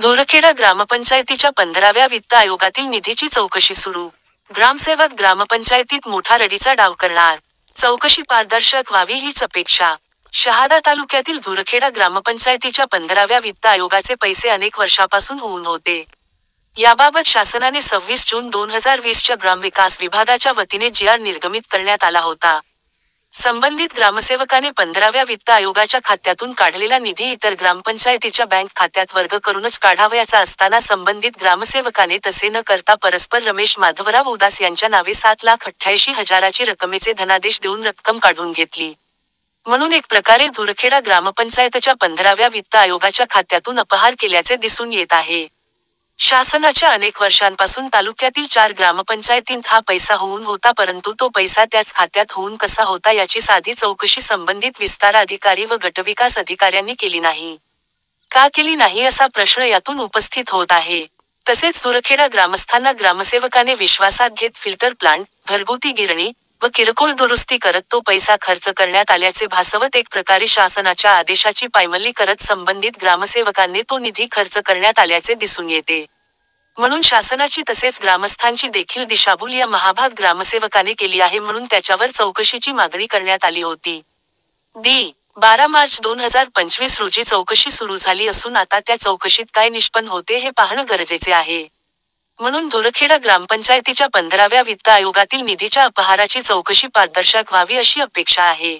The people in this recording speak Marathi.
धुरखेडा ग्रामपंचायतीच्या 15व्या वित्त आयोगातील निधीची चौकशी सुरू. ग्रामसेवक ग्रामपंचायतीत मोठा रडीचा डाव करणार. चौकशी पारदर्शक व्हावी हीच अपेक्षा. शहादा तालुक्यातील धुरखेडा ग्रामपंचायतीच्या 15व्या वित्त आयोगाचे पैसे अनेक वर्षापासून होऊन होते. याबाबत शासनाने 26 जून 2020 ग्रामविकास विभागाच्या वतीने जी.आर. निर्गमित करण्यात आला होता. संबंधित ग्रामसेवकाने 15व्या वित्त आयोगाच्या खात्यातून काढलेला निधी इतर ग्रामपंचायतीच्या बँक खात्यात वर्ग करूनच काढावयाचा असताना संबंधित ग्रामसेवकाने तसे न करता परस्पर रमेश माधवराव उदास यांच्या नावे 7,88,000ची रकमेचे धनादेश देऊन रक्कम काढून घेतली. म्हणून एक प्रकारे धुरखेडा ग्रामपंचायतच्या 15व्या वित्त आयोगाच्या खात्यातून अपहार केल्याचे दिसून येत आहे. शासनाच्या अनेक वर्षांपासून तालुक्यातील 4 ग्रामपंचायतींत हा पैसा होऊन होता, परंतु तो पैसा त्याच खात्यात होऊन कसा होता याची साधी चौकशी संबंधित विस्तार अधिकारी व गटविकास अधिकाऱ्यांनी केली नाही. का केली नाही असा प्रश्न यातून उपस्थित होत आहे. तसेच धुरखेडा ग्रामस्थांना ग्रामसेवकाने विश्वासात घेत फिल्टर प्लांट, घरगुती गिरणी व किरकोळ दुरुस्ती करत तो पैसा खर्च करण्यात आल्याचे भासवत एक प्रकारे शासनाच्या आदेशाची पायमल्ली करत संबंधित ग्रामसेवकांनी तो निधी खर्च करण्यात आल्याचे दिसून येते. म्हणून शासनाची तसेच ग्रामस्थांची देखील दिशाभूल या महाभाग ग्रामसेवकाने केली आहे, म्हणून त्याच्यावर चौकशीची मागणी करण्यात आली होती. 12 मार्च 2025 रोजी चौकशी सुरू झाली असून आता त्या चौकशीत काय निष्पन्न होते हे पाहणं गरजेचे आहे. म्हणून धुरखेडा ग्रामपंचायतीच्या 15व्या वित्त आयोगातील निधीच्या अपहाराची चौकशी पारदर्शक व्हावी अशी अपेक्षा आहे.